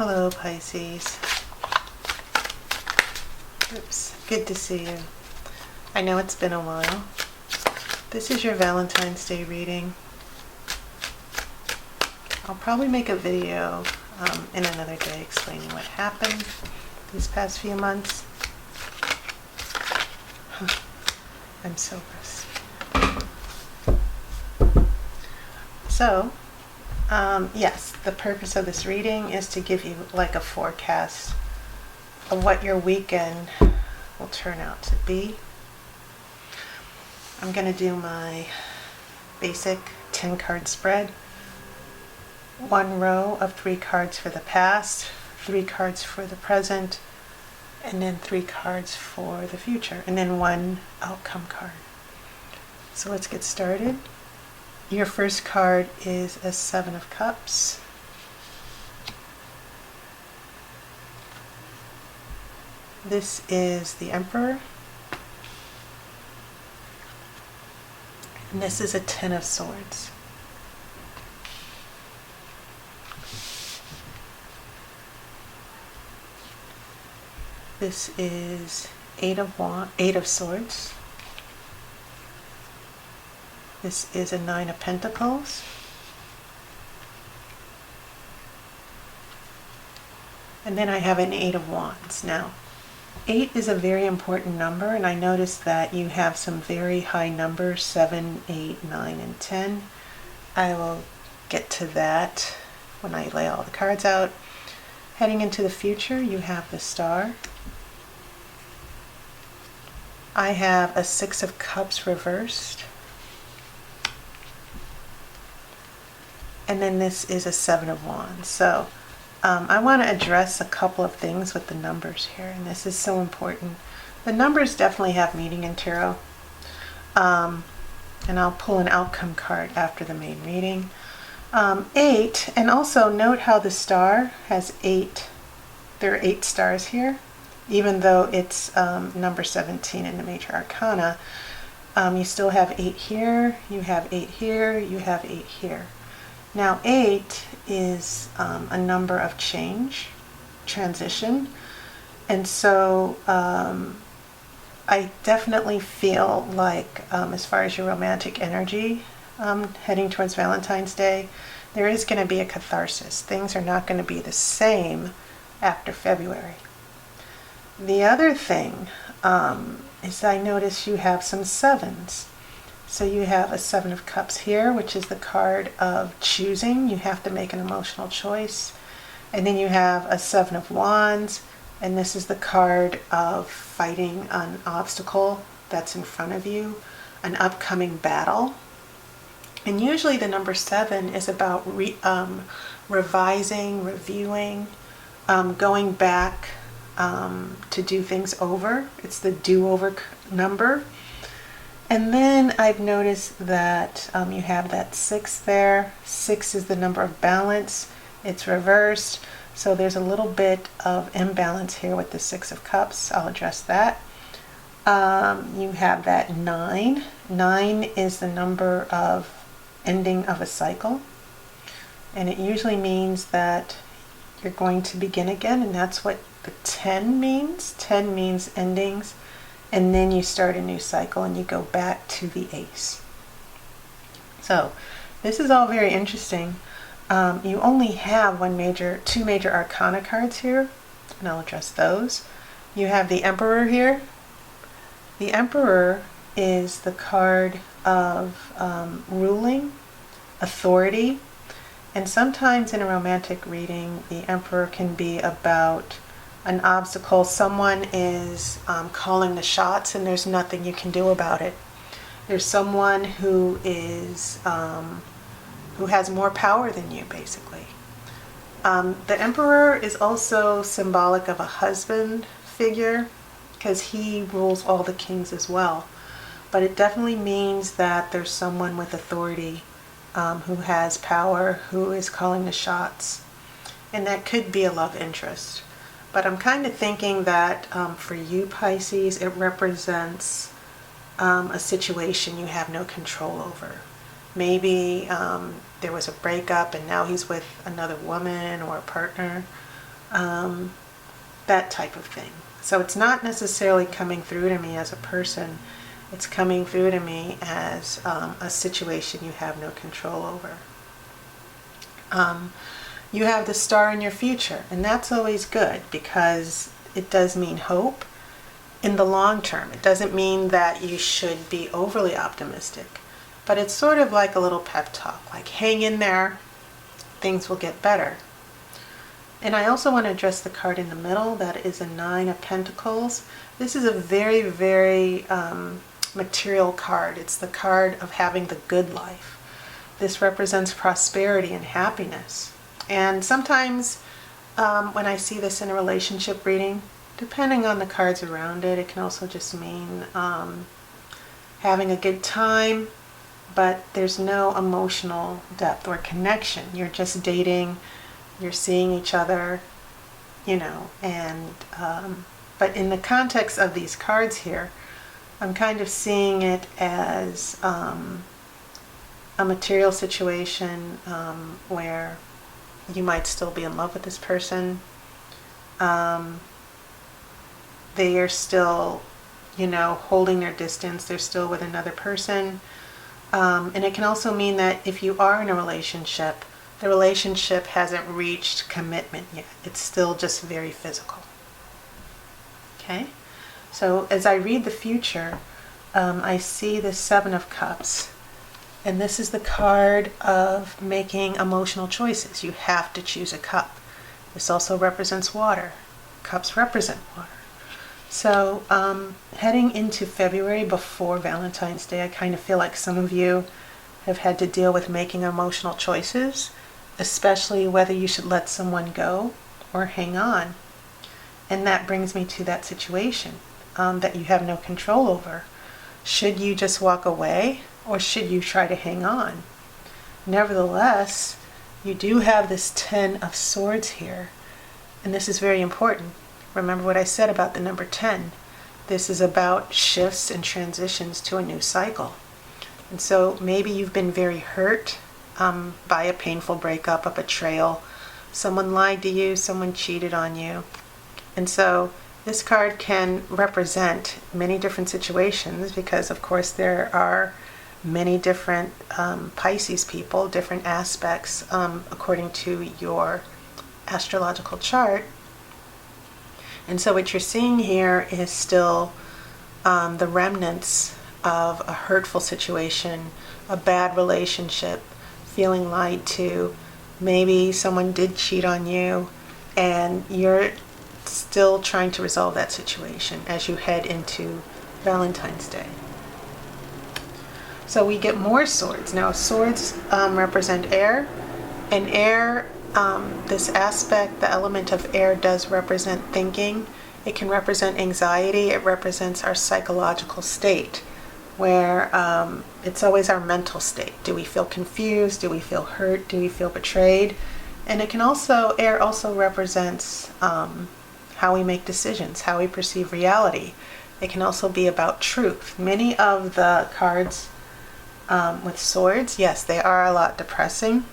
Hello, Pisces. Oops, good to see you. I know it's been a while. This is your Valentine's Day reading. I'll probably make a video in another day explaining what happened these past few months. I'm so rusty. So, yes, the purpose of this reading is to give you like a forecast of what your weekend will turn out to be. I'm going to do my basic 10 card spread. One row of 3 cards for the past, 3 cards for the present, and then 3 cards for the future, and then 1 outcome card. So let's get started. Your first card is a 7 of Cups. This is the Emperor. And this is a 10 of Swords. This is 8 of Swords. This is a 9 of Pentacles. And then I have an 8 of Wands. Now, 8 is a very important number, and I noticed that you have some very high numbers, 7, 8, 9, and 10. I will get to that when I lay all the cards out. Heading into the future, you have the Star. I have a 6 of Cups reversed. And then this is a 7 of Wands. So I want to address a couple of things with the numbers here, and this is so important. The numbers definitely have meaning in tarot. And I'll pull an outcome card after the main reading. 8, and also note how the star has 8. There are 8 stars here, even though it's number 17 in the major arcana. You still have 8 here, you have 8 here, you have 8 here. Now 8 is a number of change, transition, and so I definitely feel like as far as your romantic energy heading towards Valentine's Day, there is going to be a catharsis. Things are not going to be the same after February. The other thing is I notice you have some 7s. So you have a 7 of Cups here, which is the card of choosing. You have to make an emotional choice. And then you have a 7 of Wands, and this is the card of fighting an obstacle that's in front of you, an upcoming battle. And usually the number 7 is about revising, reviewing, going back to do things over. It's the do-over number. And then I've noticed that you have that 6 there. 6 is the number of balance. It's reversed. So there's a little bit of imbalance here with the 6 of Cups. I'll address that. You have that 9. 9 is the number of ending of a cycle. And it usually means that you're going to begin again. And that's what the 10 means. 10 means endings. And then you start a new cycle and you go back to the Ace. So this is all very interesting. You only have two major arcana cards here, and I'll address those. You have the Emperor here. The Emperor is the card of ruling, authority, and sometimes in a romantic reading, the Emperor can be about an obstacle. Someone is calling the shots and there's nothing you can do about it. There's someone who is who has more power than you, basically. The Emperor is also symbolic of a husband figure because he rules all the kings as well. But it definitely means that there's someone with authority who has power, who is calling the shots. And that could be a love interest. But I'm kind of thinking that for you, Pisces, it represents a situation you have no control over. Maybe there was a breakup and now he's with another woman or a partner. that type of thing. So it's not necessarily coming through to me as a person. It's coming through to me as a situation you have no control over. You have the star in your future, and that's always good because it does mean hope in the long term. It doesn't mean that you should be overly optimistic, but it's sort of like a little pep talk, like hang in there, things will get better. And I also want to address the card in the middle. That is a 9 of Pentacles. This is a very, very material card. It's the card of having the good life. This represents prosperity and happiness. And sometimes when I see this in a relationship reading, depending on the cards around it, it can also just mean having a good time, but there's no emotional depth or connection. You're just dating, you're seeing each other, and but in the context of these cards here, I'm kind of seeing it as a material situation where you might still be in love with this person. They are still, holding their distance. They're still with another person. And it can also mean that if you are in a relationship, the relationship hasn't reached commitment yet. It's still just very physical. Okay? So as I read the future, I see the 7 of Cups. And this is the card of making emotional choices. You have to choose a cup. This also represents water. Cups represent water. So heading into February before Valentine's Day, I kind of feel like some of you have had to deal with making emotional choices, especially whether you should let someone go or hang on. And that brings me to that situation that you have no control over. Should you just walk away or should you try to hang on? Nevertheless, you do have this 10 of Swords here, and this is very important. Remember what I said about the number 10. This is about shifts and transitions to a new cycle. And so maybe you've been very hurt by a painful breakup, a betrayal. Someone lied to you, someone cheated on you. And so this card can represent many different situations because, of course, there are many different Pisces people, different aspects according to your astrological chart. And so what you're seeing here is still the remnants of a hurtful situation, a bad relationship, feeling lied to. Maybe someone did cheat on you and you're still trying to resolve that situation as you head into Valentine's Day. So we get more swords. Now swords represent air, and air, this aspect, the element of air, does represent thinking. It can represent anxiety. It represents our psychological state, where it's always our mental state. Do we feel confused? Do we feel hurt? Do we feel betrayed? And it can also, air also represents how we make decisions, how we perceive reality. It can also be about truth. Many of the cards with swords, yes, they are a lot depressing.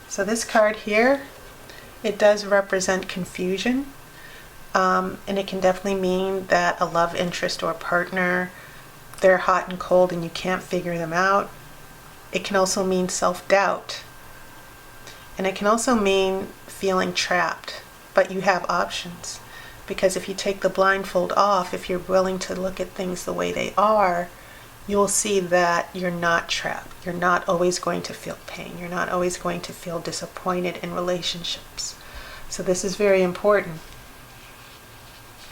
So this card here, it does represent confusion. And it can definitely mean that a love interest or partner, they're hot and cold and you can't figure them out. It can also mean self-doubt. And it can also mean feeling trapped, but you have options. Because if you take the blindfold off, if you're willing to look at things the way they are, you'll see that you're not trapped. You're not always going to feel pain. You're not always going to feel disappointed in relationships. So this is very important.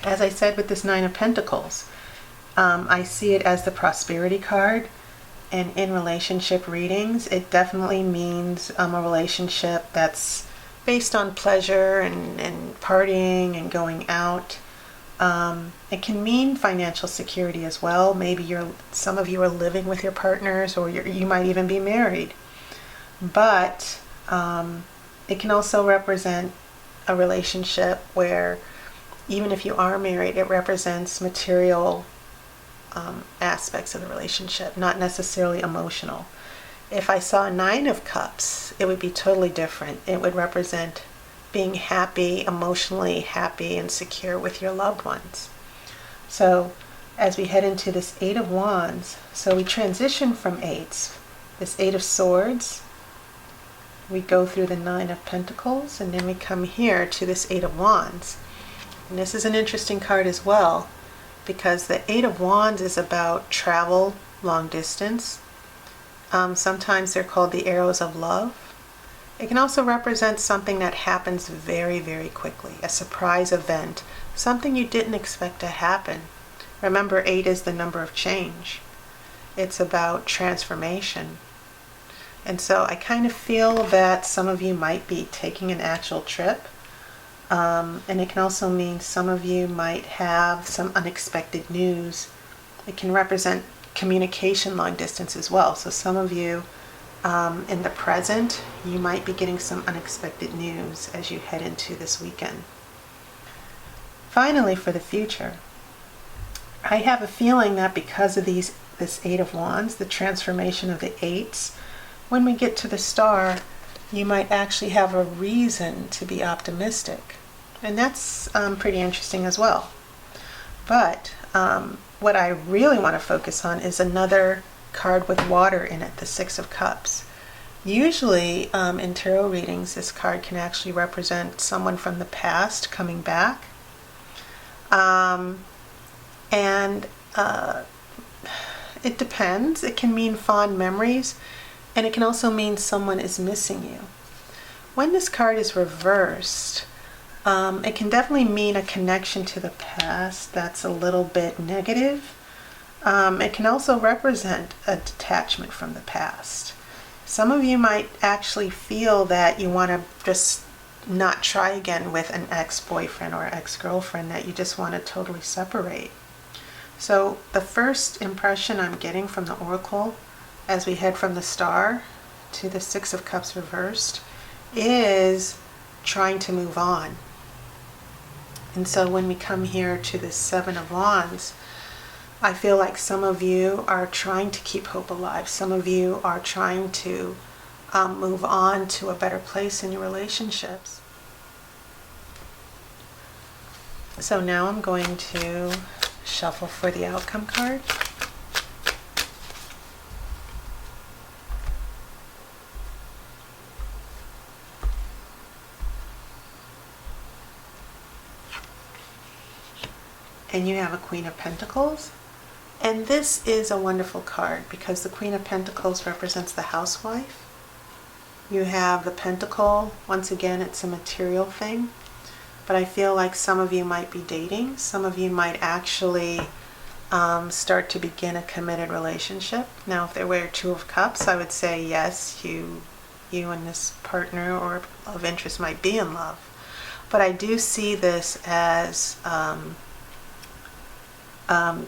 As I said with this 9 of Pentacles, I see it as the prosperity card. And in relationship readings, it definitely means a relationship that's based on pleasure and partying and going out. It can mean financial security as well. Maybe some of you are living with your partners, or you might even be married. But it can also represent a relationship where even if you are married, it represents material aspects of the relationship, not necessarily emotional. If I saw a 9 of Cups, it would be totally different. It would represent being happy, emotionally happy and secure with your loved ones. So as we head into this Eight of Wands, so we transition from eights, this Eight of Swords, we go through the Nine of Pentacles, and then we come here to this Eight of Wands. And this is an interesting card as well, because the Eight of Wands is about travel, long distance. Sometimes they're called the arrows of love. It can also represent something that happens very, very quickly, a surprise event, something you didn't expect to happen. Remember, 8 is the number of change. It's about transformation. And so I kind of feel that some of you might be taking an actual trip. And it can also mean some of you might have some unexpected news. It can represent communication long distance as well. So some of you in the present, you might be getting some unexpected news as you head into this weekend. Finally, for the future, I have a feeling that because of this Eight of Wands, the transformation of the eights, when we get to the star, you might actually have a reason to be optimistic. And that's pretty interesting as well. But what I really want to focus on is another card with water in it, the Six of Cups. Usually in tarot readings, this card can actually represent someone from the past coming back. It depends. It can mean fond memories, and it can also mean someone is missing you. When this card is reversed, it can definitely mean a connection to the past that's a little bit negative. It can also represent a detachment from the past. Some of you might actually feel that you want to just not try again with an ex-boyfriend or ex-girlfriend, that you just want to totally separate. So the first impression I'm getting from the Oracle as we head from the Star to the Six of Cups reversed is trying to move on. And so when we come here to the Seven of Wands, I feel like some of you are trying to keep hope alive. Some of you are trying to move on to a better place in your relationships. So now I'm going to shuffle for the outcome card. And you have a Queen of Pentacles. And this is a wonderful card because the Queen of Pentacles represents the housewife. You have the Pentacle. Once again, it's a material thing. But I feel like some of you might be dating. Some of you might actually start to begin a committed relationship. Now, if there were Two of Cups, I would say yes, you and this partner or of interest might be in love. But I do see this as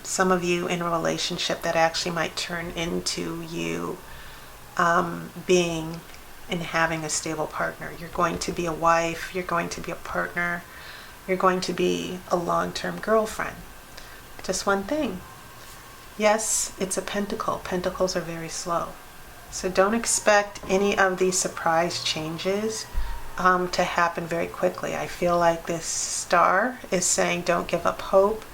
some of you in a relationship that actually might turn into you being and having a stable partner. You're going to be a wife, you're going to be a partner, you're going to be a long-term girlfriend. Just one thing. Yes, it's a pentacle. Pentacles are very slow. So don't expect any of these surprise changes to happen very quickly. I feel like this Star is saying don't give up hope.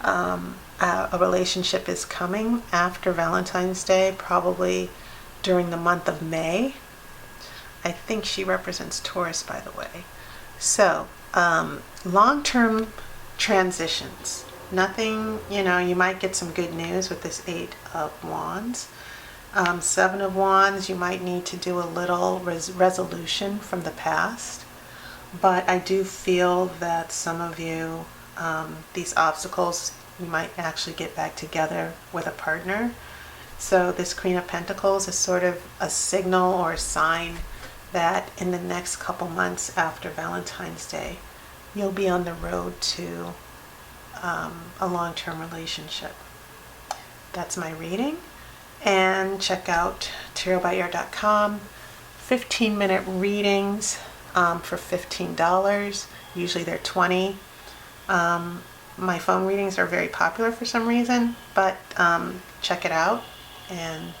A relationship is coming after Valentine's Day, probably during the month of May. I think she represents Taurus, by the way. So, long-term transitions. Nothing, you might get some good news with this Eight of Wands. Seven of Wands, you might need to do a little resolution from the past. But I do feel that some of you, these obstacles, you might actually get back together with a partner. So this Queen of Pentacles is sort of a signal or a sign that in the next couple months after Valentine's Day, you'll be on the road to a long-term relationship. That's my reading. And check out tarotbyaire.com. 15-minute readings for $15. Usually they're $20. My phone readings are very popular for some reason, but check it out. And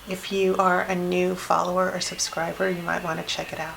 if you are a new follower or subscriber, you might want to check it out.